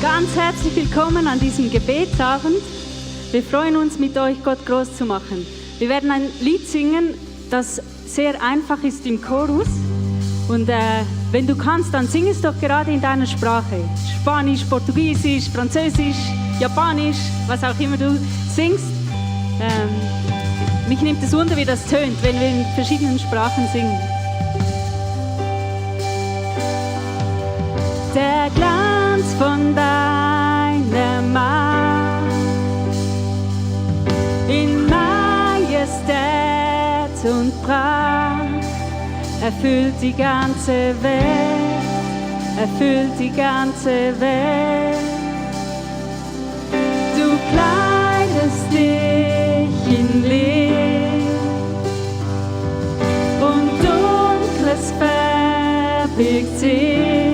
Ganz herzlich willkommen an diesem Gebetsabend. Wir freuen uns, mit euch Gott groß zu machen. Wir werden ein Lied singen, das sehr einfach ist im Chorus. Und wenn du kannst, dann sing es doch gerade in deiner Sprache. Spanisch, Portugiesisch, Französisch, Japanisch, was auch immer du singst. Mich nimmt es Wunder, wie das tönt, wenn wir in verschiedenen Sprachen singen. Der Glanz von deiner Macht in Majestät und Pracht erfüllt die ganze Welt, erfüllt die ganze Welt. Du kleidest dich in Licht und Dunkles verbirgt sich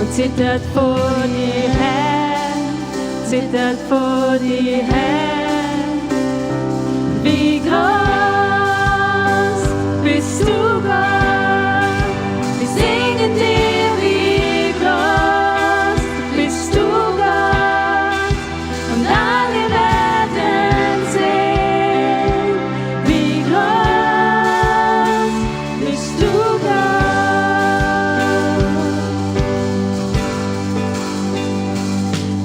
und zittert vor dir her, zittert vor dir her. Wie groß bist du, Gott? Wir singen dir, wie groß bist du, Gott? Und alle werden sehen, wie groß bist du, Gott?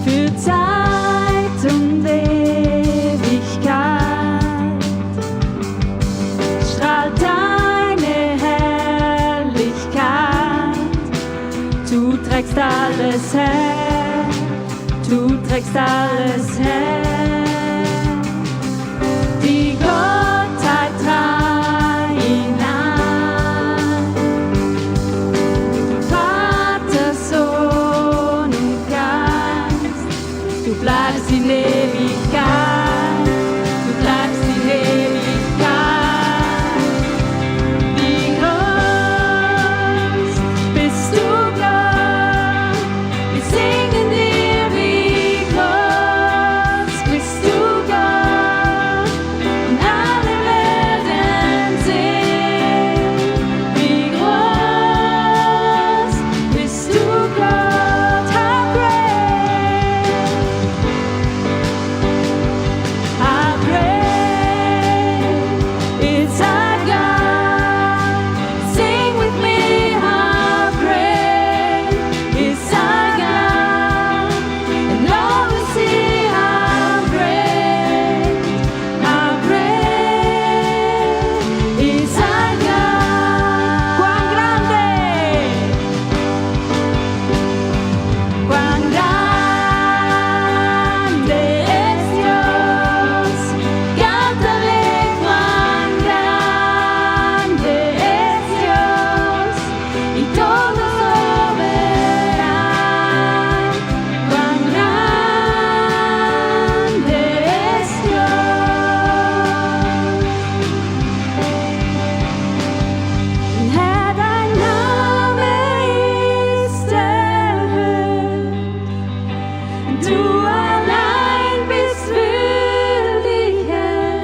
Für Zeit und Ewigkeit strahlt deine Herrlichkeit. Du trägst alles her, du trägst alles her. Die Gottheit dreinein, Vater, Sohn und Geist. Du bleibst in Ewigkeit, du bleibst in Ewigkeit. Wie groß bist du, Gott? Wir singen dir, wie groß bist du, Gott? Und alle werden sehen, wie groß bist du, Gott. How great is our God. Sing with me, how great is our God. And all will see how great is our God. Cuán grande es Dios. Cántale, cuán grande es Dios. Y todos lo verán. Cuán grande es Dios. Herr, dein Name ist erhöht. Du allein bist würdig, Herr.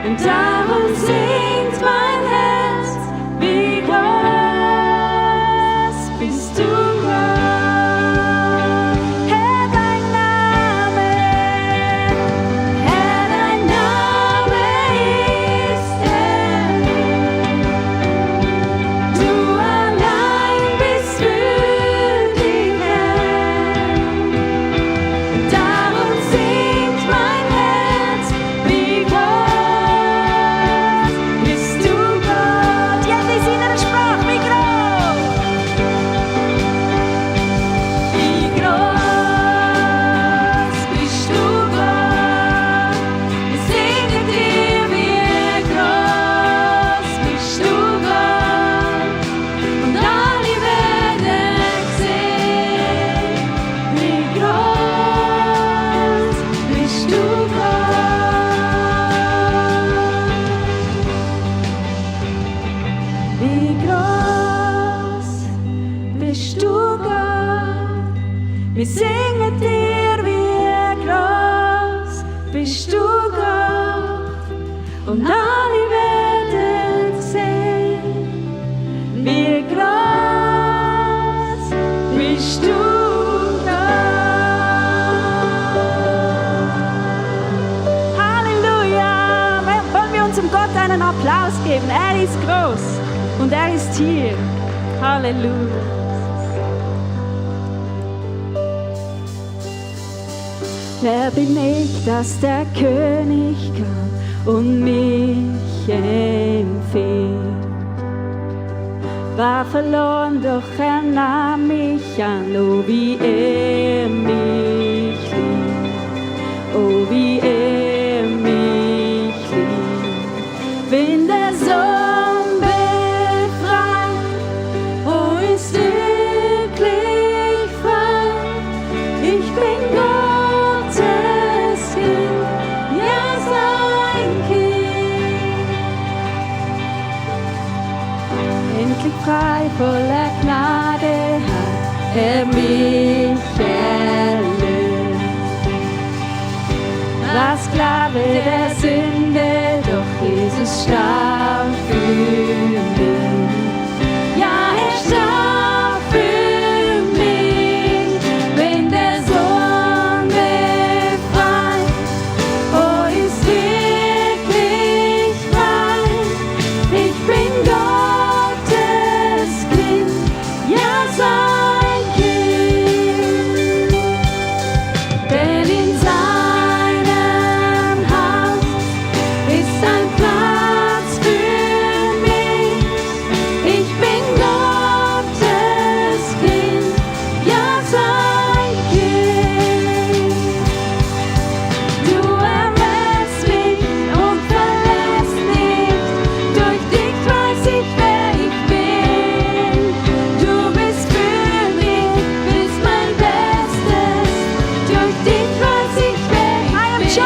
Und darum singt mein Herz, wie groß bist du, Gott. Herr, dein Name ist erhöht. Du allein bist würdig, Herr. Darum singt mein Herz, wie groß bist du, Gott. Ja, wir singen eine Sprache, wie groß. Wie groß bist du, Gott? Wir singen dir, wie groß bist du, Gott? Und alle werden sehen, wie groß bist du, Gott? Wie groß bist du, Gott? Wir singen dir, wie groß bist du, Gott? Und alle werden sehen, wie groß bist du. Applaus geben. Er ist groß und er ist hier. Halleluja. Wer bin ich, dass der König kam und mich empfiehlt? War verloren, doch er nahm mich an. Oh, wie er mich liebt. Oh, wie er mich liebt. Wenn der Sohn befreit, oh, ist wirklich frei. Ich bin Gottes Kind, ja, sein Kind. Endlich frei, voller Gnade hat er mich erlöst. War Sklave der Sünde, doch Jesus starb für mich. Ja, er starb für mich, wenn der Sohn befreit. Oh, ist wirklich frei. Ich bin Gottes Kind, ja, sein Kind. Denn in seinem Haus ist ein Platz für mich. Ich bin Gottes Kind, ja, sein Kind. Du erwählst mich und verlässt nicht. Durch dich weiß ich, wer ich bin. Du bist für mich, bist mein Bestes. Durch dich weiß ich, wer ich bin.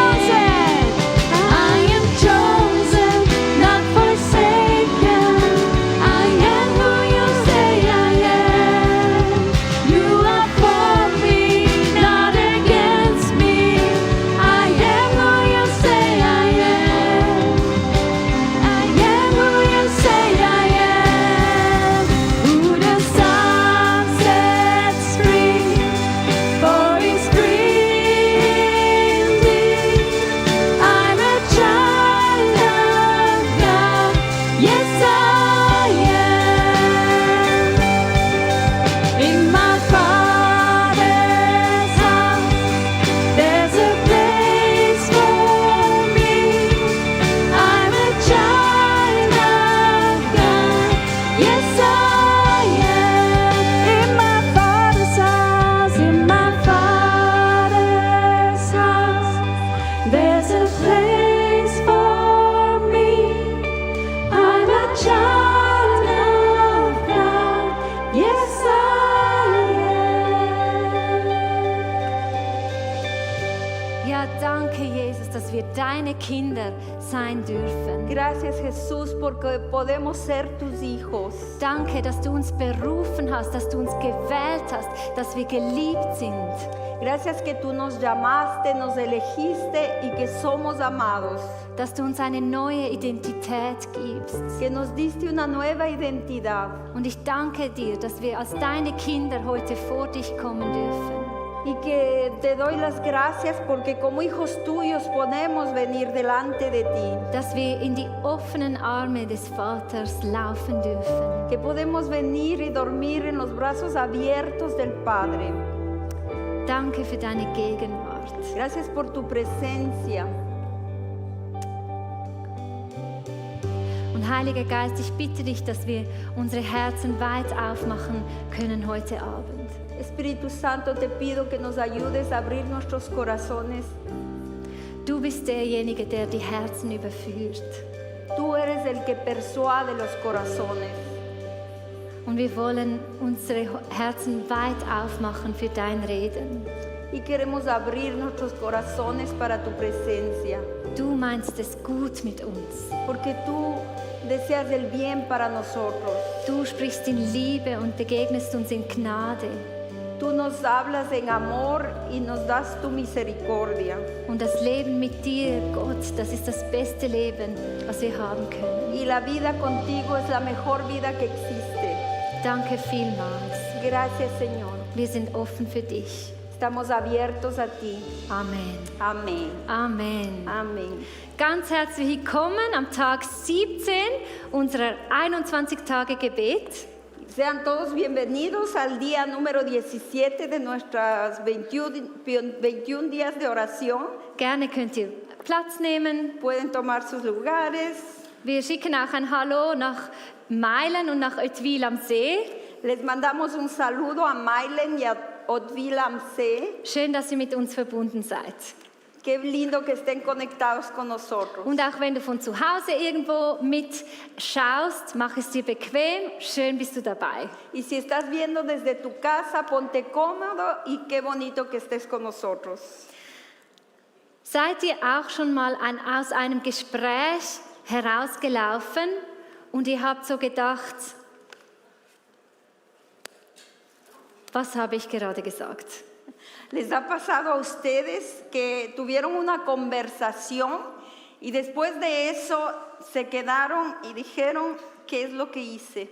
I am chosen, not forsaken. I am who you say I am. You are for me, not against me. I am who you say I am. I am who you say I am. Who the Son sets free, for is free indeed. I'm a child of God, yes I am. In my Father's house, there's a place for me. I'm a child of God, yes I am. In my Father's house, in my Father's house, there's a place for me. I'm a child of God, yes I am. Ja, danke, Jesus, dass wir deine Kinder sein dürfen. Gracias Jesús porque podemos ser tus hijos. Danke, dass du uns berufen hast, dass du uns gewählt hast, dass wir geliebt sind. Gracias que tú nos llamaste, nos elegiste y que somos amados. Dass du uns eine neue Identität gibst. Que nos diste una nueva identidad. Und ich danke dir, dass wir als deine Kinder heute vor dich kommen dürfen. Y que te doy las gracias porque como hijos tuyos podemos venir delante de ti. Dass wir in die offenen Arme des Vaters laufen dürfen. Que podemos venir y dormir en los brazos abiertos del Padre. Danke für deine Gegenwart. Gracias por tu presencia. Und Heiliger Geist, ich bitte dich, dass wir unsere Herzen weit aufmachen können heute Abend. Espíritu Santo, te pido que nos ayudes a abrir nuestros corazones. Du bist derjenige, der die Herzen überführt. Tú eres el que persuade los corazones. Und wir wollen unsere Herzen weit aufmachen für dein Reden. Y queremos abrir nuestros corazones para tu presencia. Du meinst es gut mit uns. Porque tú deseas el bien para nosotros. Du sprichst in Liebe und begegnest uns in Gnade. Tú nos hablas en amor y nos das tu misericordia. Und das Leben mit dir, Gott, das ist das beste Leben, was wir haben können. Y la vida contigo es la mejor vida que existe. Danke vielmals. Gracias, Señor. Wir sind offen für dich. Estamos abiertos a ti. Amen. Amén. Amen. Amén. Ganz herzlich willkommen am Tag 17 unserer 21 Tage Gebet. Sean todos bienvenidos al día número 17 de nuestras 21 días de oración. Gerne könnt ihr Platz nehmen. Pueden tomar sus lugares. Wir schicken auch ein Hallo nach Meilen und nach Oetwil am See. Les mandamos un saludo a Mailen y a Otville am See. Schön, dass ihr mit uns verbunden seid. Qué lindo que estén conectados con nosotros. Und auch wenn du von zu Hause irgendwo mitschaust, mach es dir bequem. Schön bist du dabei. Y si estás viendo desde tu casa, ponte cómodo y qué bonito que estés con nosotros. Seid ihr auch schon mal aus einem Gespräch herausgelaufen und ihr habt so gedacht, was habe ich gerade gesagt? ¿Les ha pasado a ustedes que tuvieron una conversación y después de eso se quedaron y dijeron, ¿qué es lo que hice?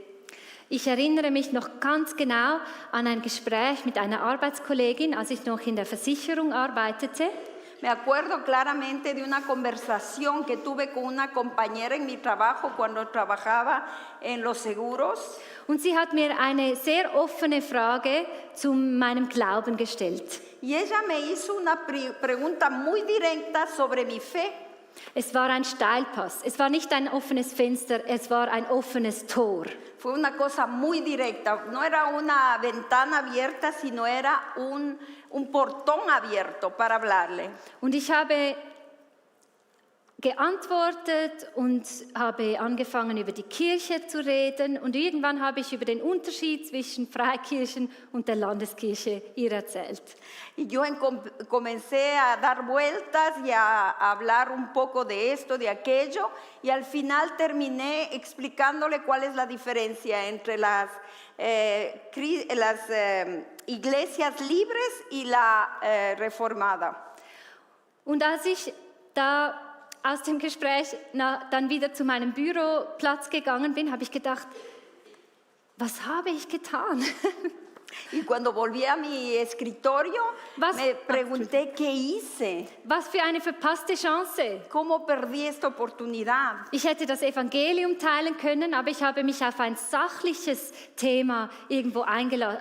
Ich erinnere mich noch ganz genau an ein Gespräch mit einer Arbeitskollegin, als ich noch in der Versicherung arbeitete. Me acuerdo claramente de una conversación que tuve con una compañera en mi trabajo cuando trabajaba en los seguros. Und sie hat mir eine sehr offene Frage zu meinem Glauben gestellt. Y ella me hizo una pregunta muy directa sobre mi fe. Es war ein Steilpass. Es war nicht ein offenes Fenster, es war ein offenes Tor. Fue una cosa muy directa. No era una ventana abierta, sino era un portón abierto para hablarle. Und ich habe geantwortet und habe angefangen, über die Kirche zu reden. Und irgendwann habe ich über den Unterschied zwischen Freikirchen und der Landeskirche ihr erzählt. Y yo comencé a dar vueltas y a hablar un poco de esto, de aquello, y al final terminé explicándole cuál es la diferencia entre las iglesias libres y la reformada. Und als ich da aus dem Gespräch dann wieder zu meinem Büroplatz gegangen bin, habe ich gedacht, was habe ich getan? Y cuando volví a mi escritorio, me pregunté qué hice. Was für eine verpasste Chance. ¿Cómo perdí esta oportunidad? Ich hätte das Evangelium teilen können, aber ich habe mich auf ein sachliches Thema irgendwo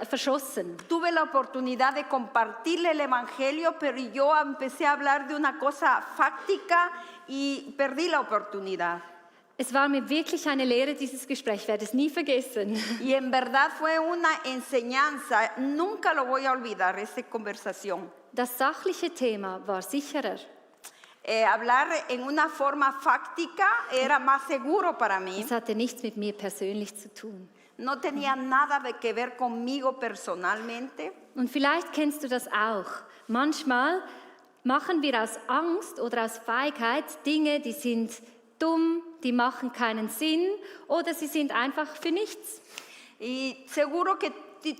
verschossen. Tuve la oportunidad de compartirle el evangelio, pero yo empecé a hablar de una cosa fáctica y perdí la oportunidad. Es war mir wirklich eine Lehre, dieses Gespräch. Ich werde es nie vergessen. Y en verdad fue una enseñanza. Nunca lo voy a olvidar, esa conversación. Das sachliche Thema war sicherer. Hablar en una forma fáctica era más seguro para mí. Es hatte nichts mit mir persönlich zu tun. No tenía nada que ver conmigo personalmente. Und vielleicht kennst du das auch. Manchmal machen wir aus Angst oder aus Feigheit Dinge, die sind dumm, die machen keinen Sinn oder sie sind einfach für nichts. Y seguro que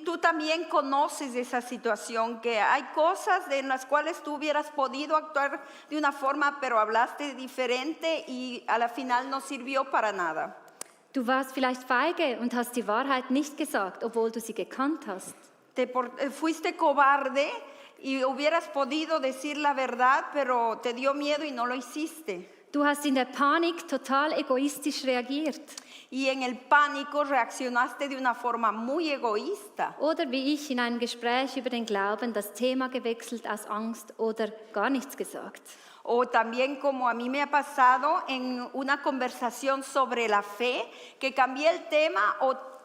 tú también conoces esa situación, que hay cosas en las cuales tú hubieras podido actuar de una forma, pero hablaste diferente y a la final no sirvió para nada. Du warst vielleicht feige und hast die Wahrheit nicht gesagt, obwohl du sie gekannt hast. Fuiste cobarde y hubieras podido decir la verdad, pero te dio miedo y no lo hiciste. Du hast in der Panik total egoistisch reagiert. Y en el pánico reaccionaste de una forma muy egoísta. Oder wie ich in einem Gespräch über den Glauben das Thema gewechselt aus Angst oder gar nichts gesagt. O también como a mí me ha pasado en una conversación sobre la fe, que cambié el tema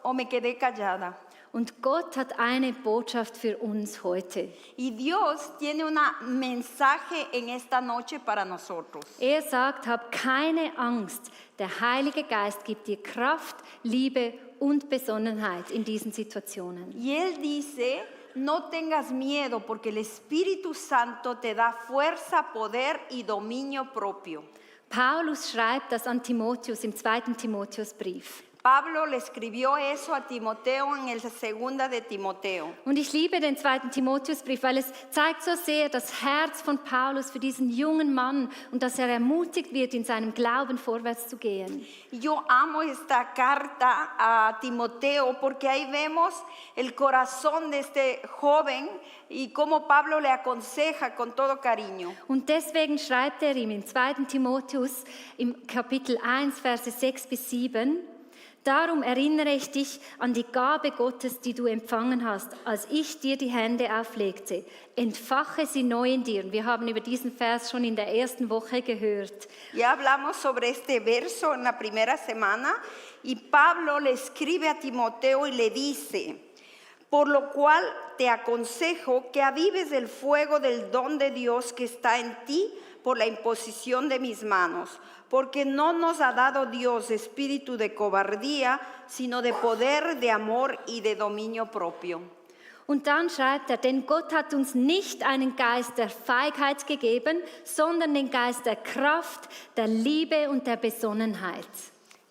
o me quedé callada. Und Gott hat eine Botschaft für uns heute. Y Dios tiene un mensaje en esta noche para nosotros. Er sagt, hab keine Angst. Der Heilige Geist gibt dir Kraft, Liebe und Besonnenheit in diesen Situationen. Y Él dice, no tengas miedo porque el Espíritu Santo te da fuerza, poder y dominio propio. Paulus schreibt das an Timotheus im 2. Timotheusbrief. Pablo le escribió eso a Timoteo en el segunda de Timoteo. Und ich liebe den 2. Timotheusbrief, weil es zeigt so sehr das Herz von Paulus für diesen jungen Mann und dass er ermutigt wird, in seinem Glauben vorwärts zu gehen. Yo amo esta carta a Timoteo porque ahí vemos el corazón de este joven y cómo Pablo le aconseja con todo cariño. Und deswegen schreibt er ihm in 2. Timotheus im Kapitel 1, Verse 6 bis 7, darum erinnere ich dich an die Gabe Gottes, die du empfangen hast, als ich dir die Hände auflegte. Entfache sie neu in dir. Und wir haben über diesen Vers schon in der ersten Woche gehört. Ya hablamos sobre este verso en la primera semana y Pablo le escribe a Timoteo y le dice, por lo cual te aconsejo que avives el fuego del don de Dios que está en ti por la imposición de mis manos. Porque no nos ha dado Dios espíritu de cobardía, sino de poder, de amor y de dominio propio. Und dann schreibt er, denn Gott hat uns nicht einen Geist der Feigheit gegeben, sondern den Geist der Kraft, der Liebe und der Besonnenheit.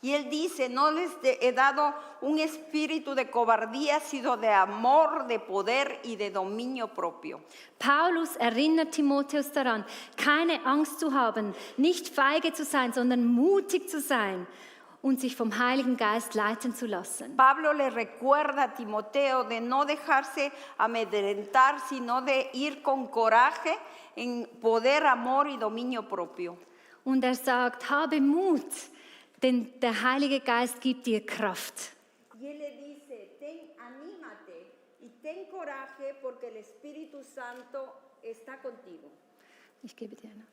Y él dice, no les he dado un espíritu de cobardía, sino de amor, de poder y de dominio propio. Paulus erinnert Timotheus daran, keine Angst zu haben, nicht feige zu sein, sondern mutig zu sein und sich vom Heiligen Geist leiten zu lassen. Pablo le recuerda a Timoteo de no dejarse amedrentar, sino de ir con coraje en poder, amor y dominio propio. Und er sagt, habe Mut, denn der Heilige Geist gibt dir Kraft. Y él le dice, anímate y ten coraje porque el Espíritu Santo está contigo. Ich gebe dir eine.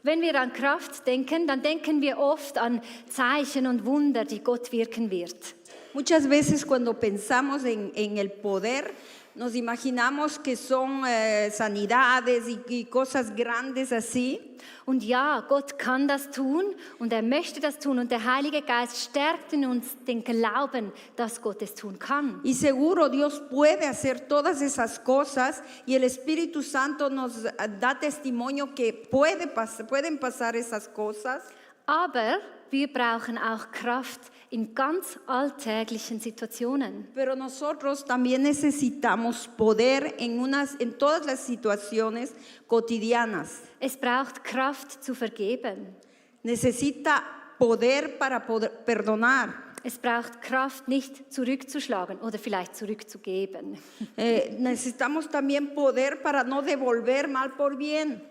Wenn wir an Kraft denken, dann denken wir oft an Zeichen und Wunder, die Gott wirken wird. Muchas veces cuando pensamos en el poder, nos imaginamos que son sanidades y cosas grandes así. Und ja, Gott kann das tun und er möchte das tun und der Heilige Geist stärkt in uns den Glauben, dass Gott es tun kann. Y seguro Dios puede hacer todas esas cosas y el Espíritu Santo nos da testimonio que pueden pasar esas cosas. Aber wir brauchen auch Kraft in ganz alltäglichen Situationen. Pero nosotros también necesitamos poder en todas las situaciones cotidianas. Es braucht Kraft zu vergeben. Necesita poder para poder perdonar. Es braucht Kraft, nicht zurückzuschlagen oder vielleicht zurückzugeben. Necesitamos también poder para no devolver mal por bien.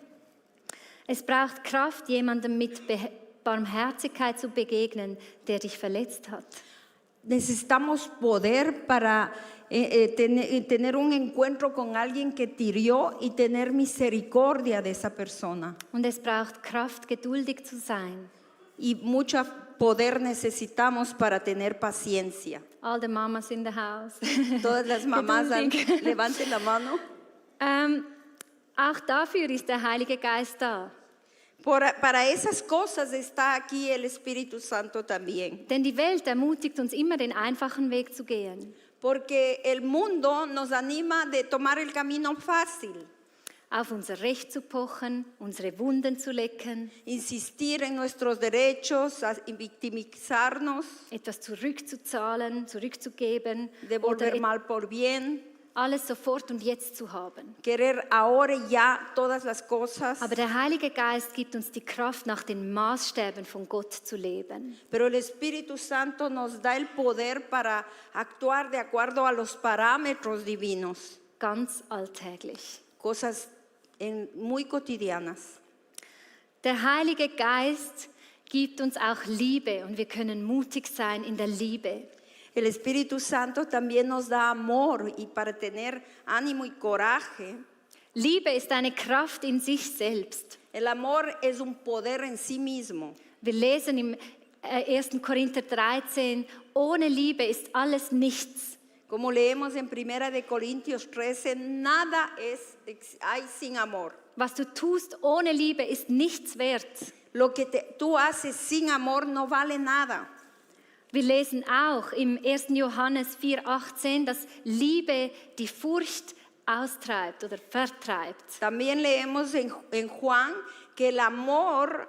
Es braucht Kraft, jemandem mit Barmherzigkeit zu begegnen, der dich verletzt hat. Necesitamos poder para tener un encuentro con alguien que te hirió y tener misericordia de esa persona. Und es braucht Kraft, geduldig zu sein. Y mucho poder necesitamos para tener paciencia. All the mamas in the house. Todas las mamás, Geduldig. levanten la mano. Auch dafür ist der Heilige Geist da. Para esas cosas está aquí el Espíritu Santo también. Denn die Welt ermutigt uns immer, den einfachen Weg zu gehen. Porque el mundo nos anima de tomar el camino fácil. Auf unser Recht zu pochen, unsere Wunden zu lecken, Insistir en nuestros derechos, victimizarnos, etwas zurückzuzahlen, zurückzugeben devolver oder mal por bien, alles sofort und jetzt zu haben. querer ahora y ya todas las cosas. Aber der Heilige Geist gibt uns die Kraft, nach den Maßstäben von Gott zu leben. Pero el Espíritu Santo nos da el poder para actuar de acuerdo a los parámetros divinos. Ganz alltäglich. Cosas muy cotidianas. Der Heilige Geist gibt uns auch Liebe und wir können mutig sein in der Liebe. El Espíritu Santo también nos da amor y para tener ánimo y coraje. Liebe ist eine Kraft in sich selbst. El amor es un poder en sí mismo. Wir lesen im 1. Korinther 13, ohne Liebe ist alles nichts. Como leemos en 1 de Corintios 13, nada hay sin amor. Was du tust ohne Liebe ist nichts wert. Lo que tú haces sin amor no vale nada. Wir lesen auch im 1. Johannes 4,18, dass Liebe die Furcht austreibt oder vertreibt. También leemos en Juan que el amor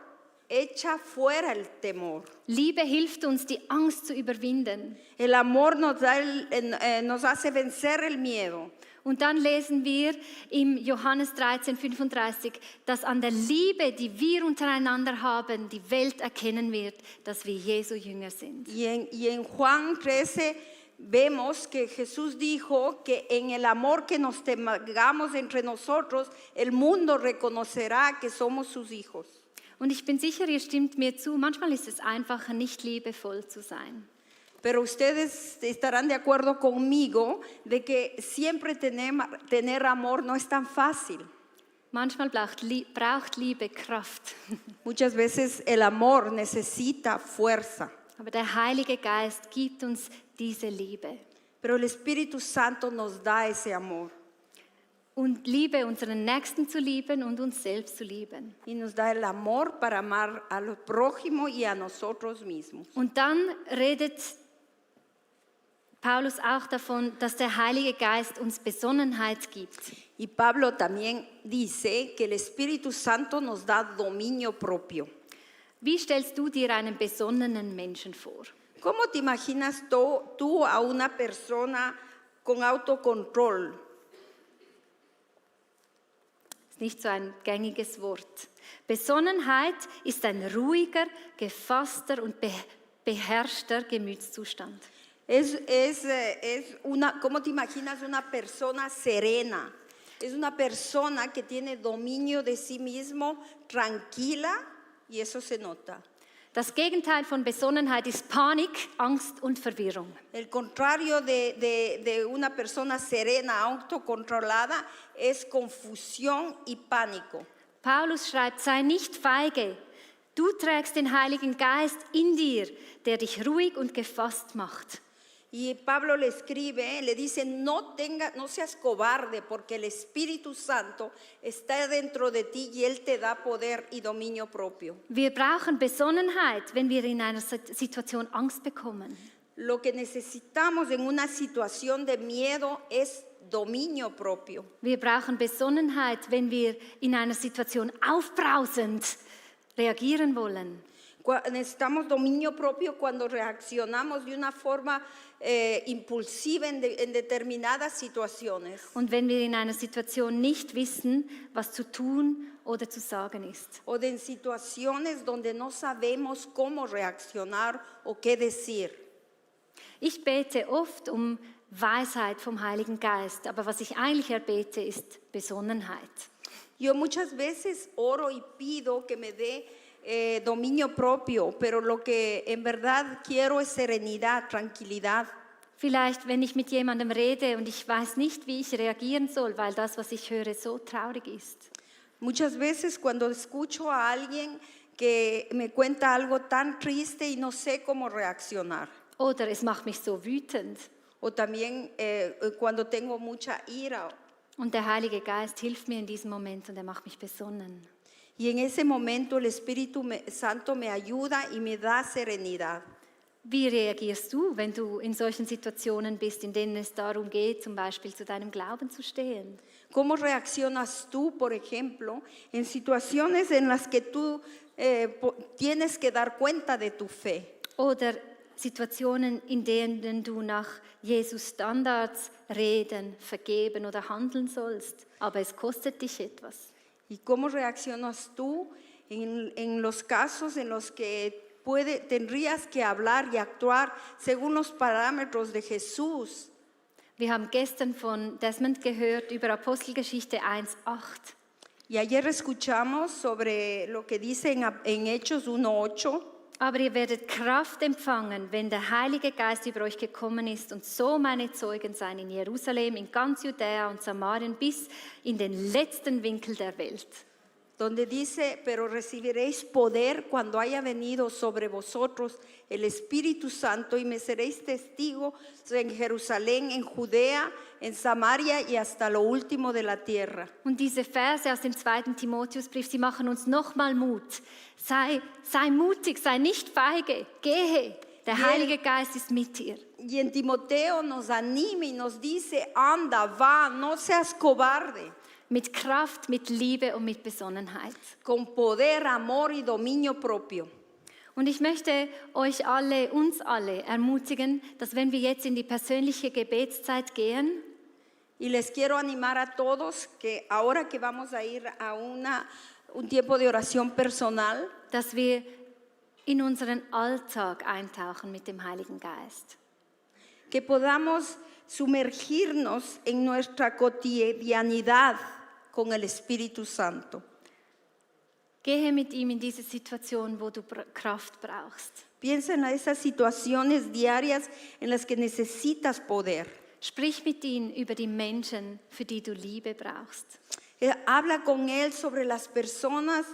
echa fuera el temor. Liebe hilft uns, die Angst zu überwinden. El amor nos hace vencer el miedo. Und dann lesen wir im Johannes 13,35, dass an der Liebe, die wir untereinander haben, die Welt erkennen wird, dass wir Jesu Jünger sind. Y en Juan 13 vemos que Jesús dijo que en el amor que nos tengamos entre nosotros, el mundo reconocerá que somos sus hijos. Und ich bin sicher, ihr stimmt mir zu, manchmal ist es einfacher, nicht liebevoll zu sein. Pero ustedes estarán de acuerdo conmigo de que siempre tener amor no es tan fácil. Manchmal braucht Liebe Kraft. Muchas veces el amor necesita fuerza. Aber der Heilige Geist gibt uns diese Liebe. Pero el Espíritu Santo nos da ese amor. Und Liebe, unseren Nächsten zu lieben und uns selbst zu lieben. Y nos da el amor para amar al prójimo y a nosotros mismos. Und dann redet Paulus auch davon, dass der Heilige Geist uns Besonnenheit gibt. Y Pablo también dice que el Espíritu Santo nos da dominio propio. Wie stellst du dir einen besonnenen Menschen vor? ¿Cómo te imaginas tú a una persona con autocontrol? Das ist nicht so ein gängiges Wort. Besonnenheit ist ein ruhiger, gefasster und beherrschter Gemütszustand. ¿Cómo te imaginas una persona serena? Es una persona que tiene dominio de sí mismo, tranquila, y eso se nota. Das Gegenteil von Besonnenheit ist Panik, Angst und Verwirrung. El contrario de una persona serena, autocontrolada, es confusión y pánico. Paulus schreibt, sei nicht feige. Du trägst den Heiligen Geist in dir, der dich ruhig und gefasst macht. Y Pablo le escribe, le dice, no seas cobarde, porque el Espíritu Santo está dentro de ti y Él te da poder y dominio propio. Wir brauchen Besonnenheit, wenn wir in einer Situation Angst bekommen. Lo que necesitamos en una situación de miedo es dominio propio. Wir brauchen Besonnenheit, wenn wir in einer Situation aufbrausend reagieren wollen. Necesitamos dominio propio cuando reaccionamos de una forma impulsiva en determinadas situaciones. Und wenn wir in einer Situation nicht wissen, was zu tun oder zu sagen ist. O en situaciones donde no sabemos cómo reaccionar o qué decir. Ich bete oft um Weisheit vom Heiligen Geist, aber was ich eigentlich erbete, ist Besonnenheit. Yo muchas veces oro y pido que me dé dominio propio, pero lo que en verdad quiero es serenidad, tranquilidad. Vielleicht, wenn ich mit jemandem rede und ich weiß nicht, wie ich reagieren soll, weil das, was ich höre, so traurig ist. Muchas veces cuando escucho a alguien que me cuenta algo tan triste y no sé cómo reaccionar. Oder es macht mich so wütend. O también cuando tengo mucha ira. Und der Heilige Geist hilft mir in diesem Moment und er macht mich besonnen. Y en ese momento el Espíritu Santo me ayuda y me da serenidad. Wie reagierst du, wenn du in solchen Situationen bist, in denen es darum geht, zum Beispiel zu deinem Glauben zu stehen? ¿Cómo reaccionas tú, por ejemplo, en situaciones en las que tú tienes que dar cuenta de tu fe? Oder Situationen, in denen du nach Jesus Standards reden, vergeben oder handeln sollst, aber es kostet dich etwas. ¿Y cómo reaccionas tú en los casos en los que tendrías que hablar y actuar según los parámetros de Jesús? Wir haben gestern von Desmond gehört über Apostelgeschichte 1,8. Y ayer escuchamos sobre lo que dice en Hechos 1:8. Aber ihr werdet Kraft empfangen, wenn der Heilige Geist über euch gekommen ist und so meine Zeugen sein in Jerusalem, in ganz Judäa und Samarien bis in den letzten Winkel der Welt. Donde dice, pero recibiréis poder cuando haya venido sobre vosotros el Espíritu Santo y me seréis testigos en Jerusalén, en Judea, en Samaria y hasta lo último de la tierra. Und diese Verse aus dem 2. Timotheusbrief, sie machen uns nochmal Mut. Sei mutig, sei nicht feige, gehe. Der Y Heilige Geist ist mit dir. Y en Timoteo nos anima y nos dice, anda, va, no seas cobarde, Mit Kraft, mit Liebe und mit Besonnenheit. con poder, amor y dominio propio. Und ich möchte euch alle, uns alle ermutigen, dass wenn wir jetzt in die persönliche Gebetszeit gehen, Y les quiero animar a todos que ahora que vamos a ir a un tiempo de oración personal, dass wir in unseren Alltag eintauchen mit dem Heiligen Geist. que podamos sumergirnos en nuestra cotidianidad con el Espíritu Santo. Gehe mit ihm in diese Situation, wo du Kraft brauchst. Piensa en esas situaciones diarias en las que necesitas poder. Sprich mit ihm über die Menschen, für die du Liebe brauchst. Habla con Él sobre las personas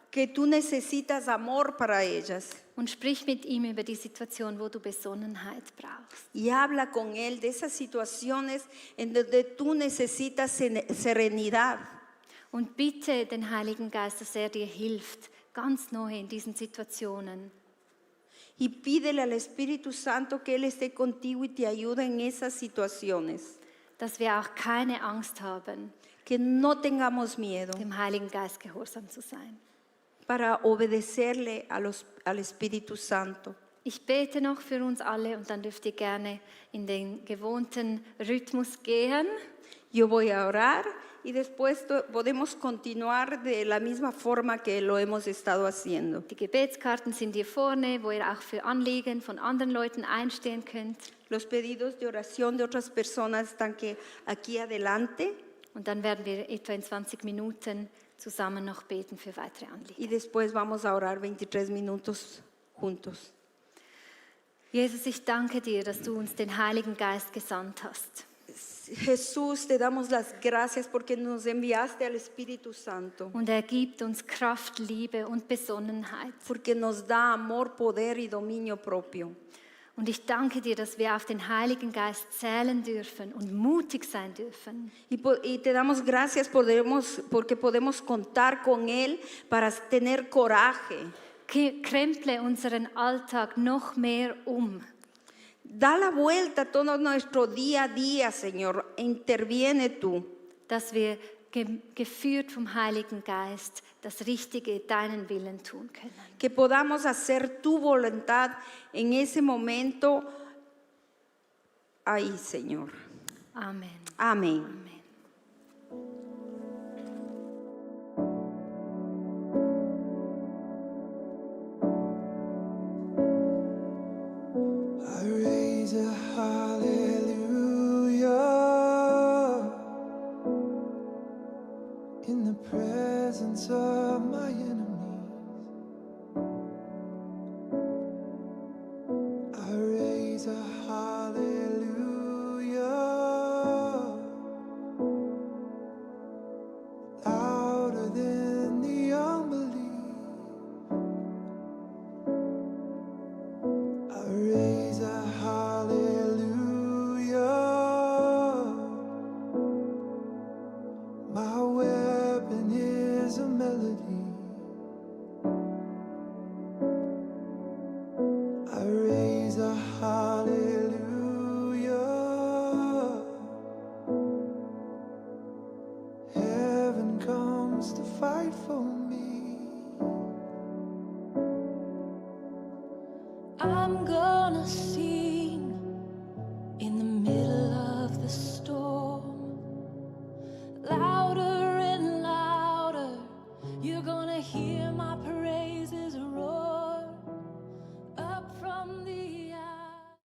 que tú necesitas amor para ellas. Und sprich mit ihm über die Situation, wo du Besonnenheit brauchst. Y habla con Él de esas situaciones en donde tú necesitas serenidad. Und bitte den Heiligen Geist, dass er dir hilft, ganz neu in diesen Situationen. Y pídele al Espíritu Santo que Él esté contigo y te ayude en esas situaciones. Dass wir auch keine Angst haben, Que no tengamos miedo dem Heiligen Geist gehorsam zu sein. para obedecerle al Espíritu Santo. Ich bete noch für uns alle und dann dürft ihr gerne in den gewohnten Rhythmus gehen. Yo voy a orar y después podemos continuar de la misma forma que lo hemos estado haciendo. Die Gebetskarten sind hier vorne, wo ihr auch für Anliegen von anderen Leuten einstehen könnt. Los pedidos de oración de otras personas están aquí adelante Und dann werden wir etwa in 20 Minuten zusammen noch beten für weitere Anliegen. y después vamos a orar 23 minutos juntos. Jesus, ich danke dir, dass du uns den Heiligen Geist gesandt hast. Jesús, te damos las gracias porque nos enviaste al Espíritu Santo, Und er gibt uns Kraft, Liebe und Besonnenheit. porque nos da amor, poder y dominio propio. Und ich danke dir, dass wir auf den Heiligen Geist zählen dürfen und mutig sein dürfen. Y te damos gracias porque podemos contar con Él para tener coraje. Kremple unseren Alltag noch mehr Da la vuelta a todo nuestro día a día, Señor. Interviene tú. dass wir geführt vom Heiligen Geist das Richtige, deinen Willen tun können. Que podamos hacer tu voluntad en ese momento ahí, Señor. Amen. Amén. Amen. I raise a hallelujah in the presence of my enemies. I raise a hallelujah louder than the unbelief. I raise a hallelujah. My weapon is a melody. I raise a hallelujah. Heaven comes to fight for me. I'm gonna sing in the middle of the storm. Louder and louder, you're gonna hear my praises roar up from the eye.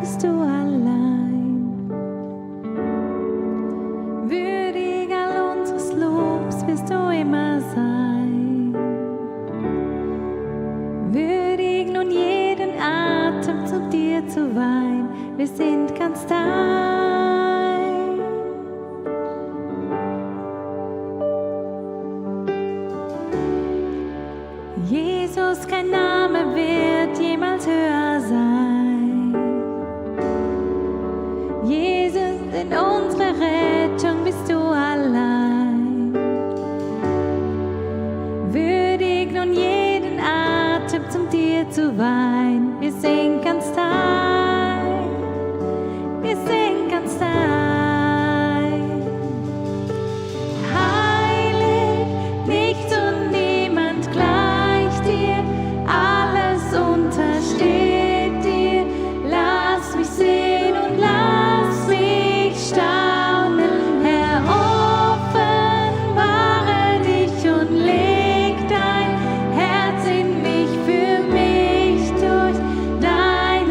bist du allein. Würdig all unseres Lobs wirst du immer sein. Würdig nun jeden Atem zu dir zu weihen, wir sind ganz dein. Jesus, kein Name wird jemals höher sein. Jesus, in unserer Rettung bist du allein. Würdig nun jeden Atem zum dir zu weihen, wir sind ganz dein. Wir sind ganz dein. Heilig, nichts und niemand gleich dir, alles untersteht dir. Lass mich sehen und lass mich staunen, Herr, offenbare dich und leg dein Herz in mich, für mich durch dein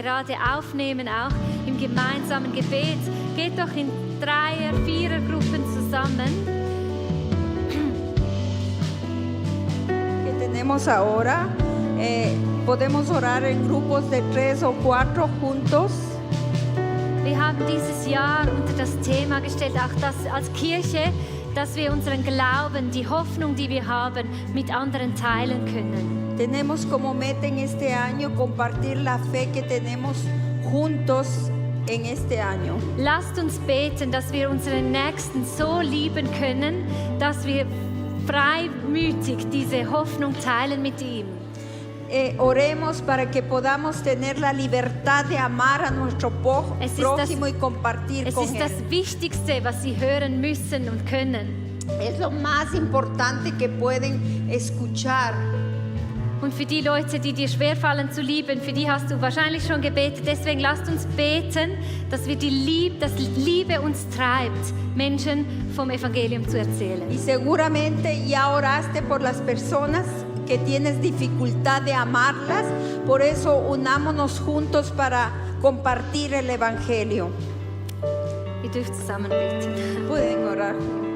gerade aufnehmen, auch im gemeinsamen Gebet. Geht doch in 3er-, 4er-Gruppen zusammen. Que tenemos ahora, podemos orar en grupos de 3 o 4 juntos. Wir haben dieses Jahr unter das Thema gestellt, auch das als Kirche, dass wir unseren Glauben, die Hoffnung, die wir haben, mit anderen teilen können. Tenemos como meta en este año compartir la fe que tenemos juntos en este año. Lasst uns beten, dass wir unseren Nächsten so lieben können, dass wir freimütig diese Hoffnung teilen mit ihm. Oremos para que podamos tener la libertad de amar a nuestro prójimo y compartir Es con ist él. das Wichtigste, was sie hören müssen und können. Es lo más importante que pueden escuchar. Und für die Leute, die dir schwerfallen zu lieben, für die hast du wahrscheinlich schon gebetet. Deswegen lasst uns beten, dass Liebe uns treibt, Menschen vom Evangelium zu erzählen. Y seguramente ya oraste por las personas que tienes dificultad de amarlas. Por eso unámonos juntos para compartir el Evangelio. Ihr dürft zusammen beten. Pueden orar juntos.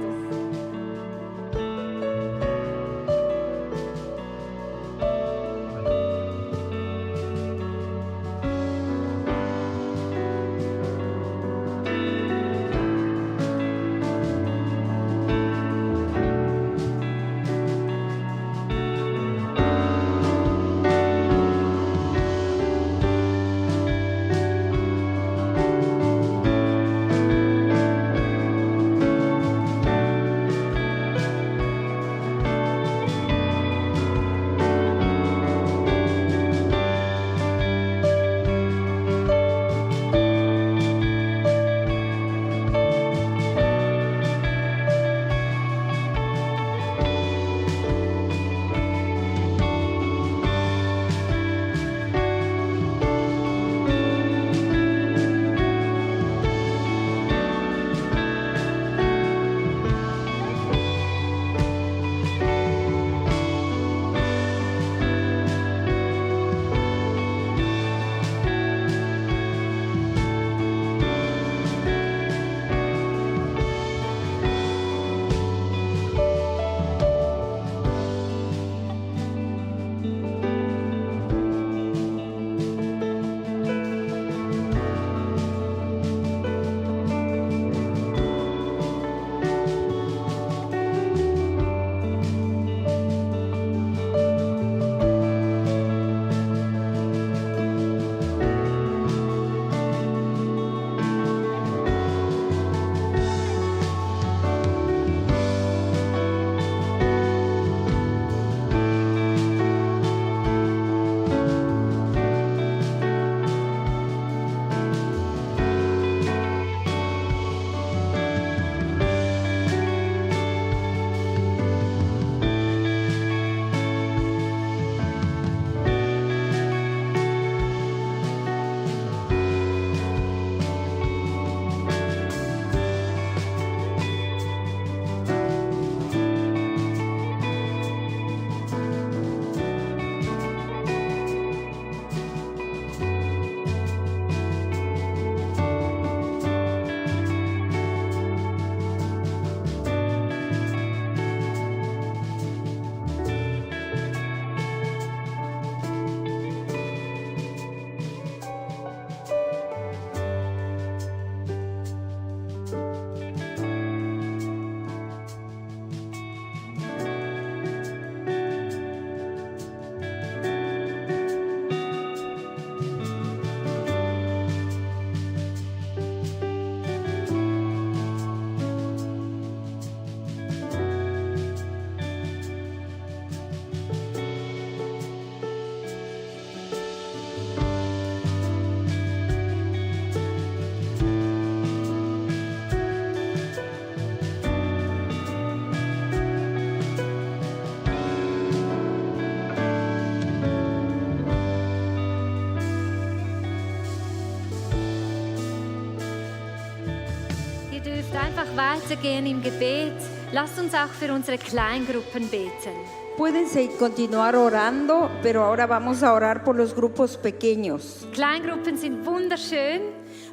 Einfach weitergehen im Gebet Lasst uns auch für unsere Kleingruppen beten. Pueden continuar orando, pero ahora vamos a orar por los grupos pequeños. Kleingruppen sind wunderschön,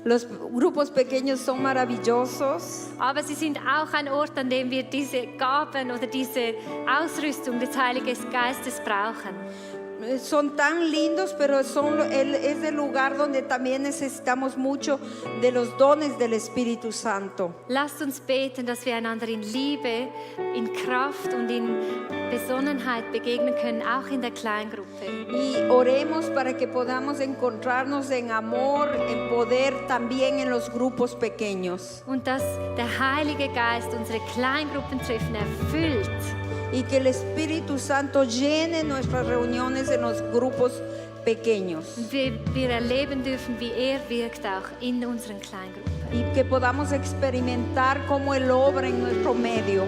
Los grupos pequeños son maravillosos, aber sie sind auch ein Ort, an dem wir diese Gaben oder diese Ausrüstung des Heiligen Geistes brauchen. son tan lindos, pero es el lugar donde también necesitamos mucho de los dones del Espíritu Santo. Lasst uns beten, dass wir einander in Liebe, in Kraft und in Besonnenheit begegnen können, auch in der Kleingruppe. Y oremos para que podamos encontrarnos en amor, en poder también en los grupos pequeños. Und dass der Heilige Geist unsere Kleingruppentreffen erfüllt. Y que el Espíritu Santo llene nuestras reuniones en los grupos pequeños. Und wir erleben dürfen, wie wirkt auch in unseren Kleingruppen. Y que podamos experimentar cómo Él obra en nuestro medio.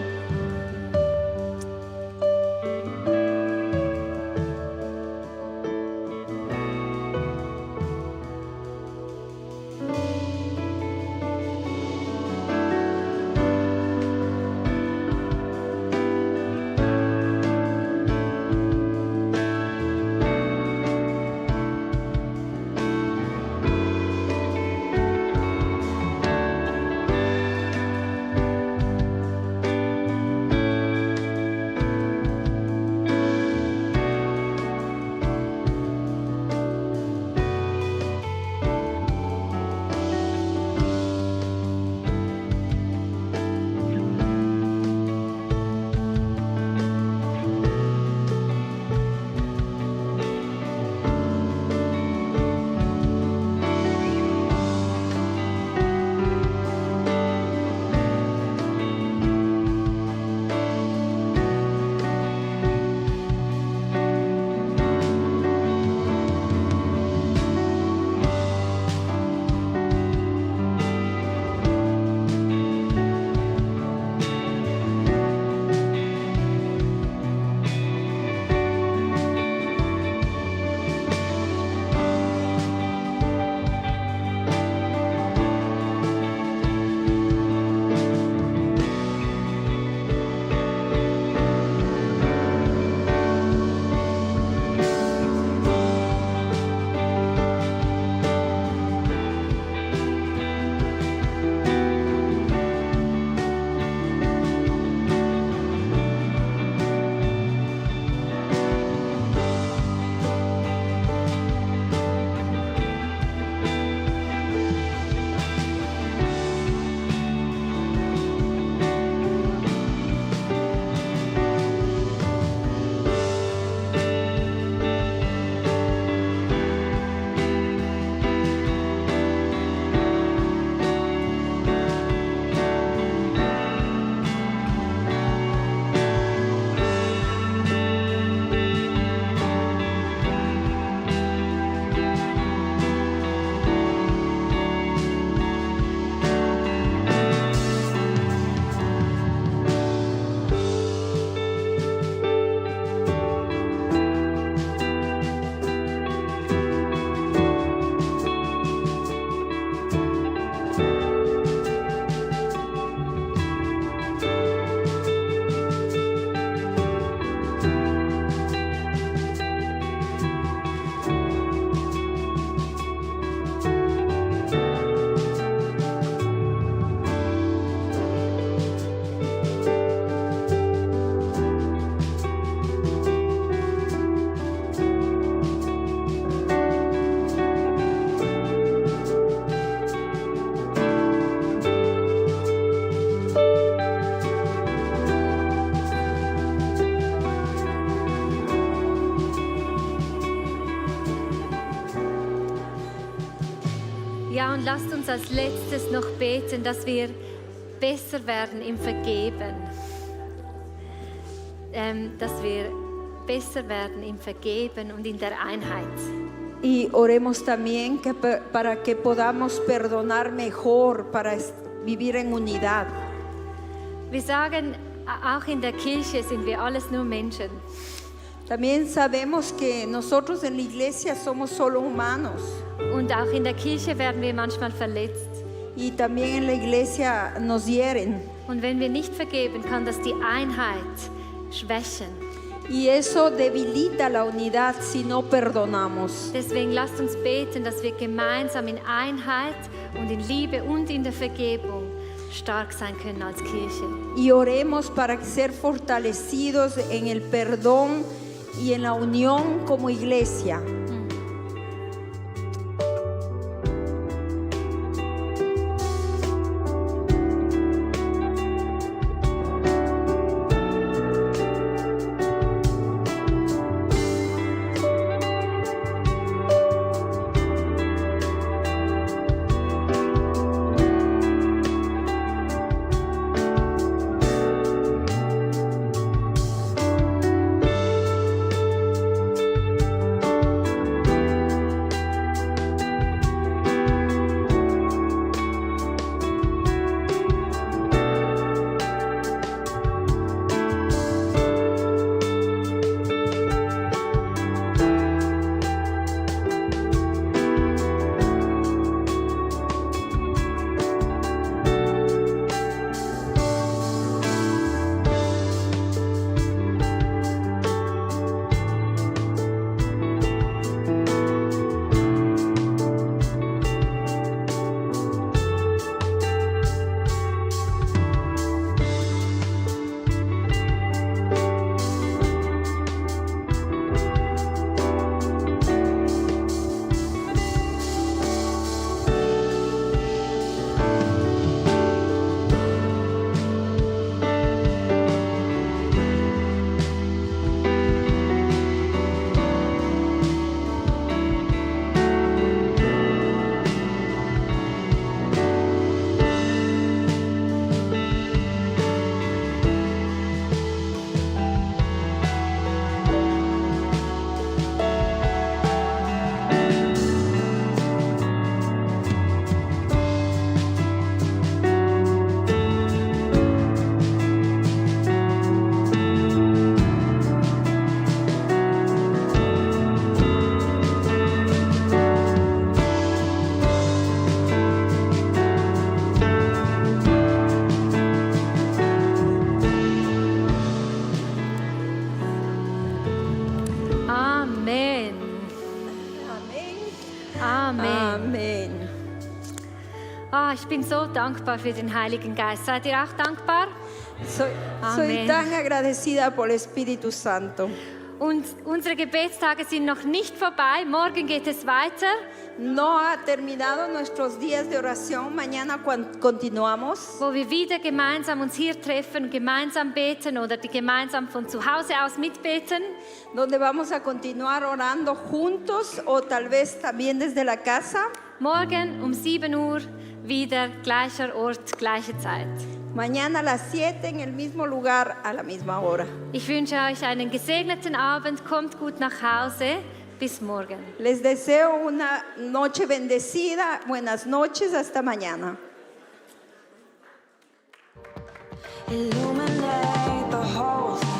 Ja, und lasst uns als letztes noch beten, dass wir besser werden im Vergeben. Dass wir besser werden im Vergeben und in der Einheit. Y oremos también para que podamos perdonar mejor, para vivir en unidad. Wir sagen, auch in der Kirche sind wir alles nur Menschen. También sabemos que nosotros en la iglesia somos solo humanos. Und auch in der Kirche werden wir manchmal verletzt. Y también en la iglesia nos hieren. Und wenn wir nicht vergeben, kann das die Einheit schwächen. Y eso debilita la unidad si no perdonamos. Deswegen lasst uns beten, dass wir gemeinsam in Einheit und in Liebe und in der Vergebung stark sein können als Kirche. Y oremos para ser fortalecidos en el perdón y en la unión como iglesia. Amén. Ich bin so dankbar für den Heiligen Geist. Seid ihr auch dankbar? Soy Amén. tan agradecida por el Espíritu Santo. Und unsere Gebetstage sind noch nicht vorbei. Morgen geht es weiter. No ha terminado nuestros días de oración. Mañana continuamos. Wo wir wieder gemeinsam uns hier treffen, gemeinsam beten oder die gemeinsam von zu Hause aus mitbeten. Donde vamos a continuar orando juntos o tal vez también desde la casa. Morgen um 7 Uhr wieder gleicher Ort, gleiche Zeit. Mañana a las 7 en el mismo lugar a la misma hora. Ich wünsche euch einen gesegneten Abend. Kommt gut nach Hause. Bis morgen. Les deseo una noche bendecida. Buenas noches. Hasta mañana. El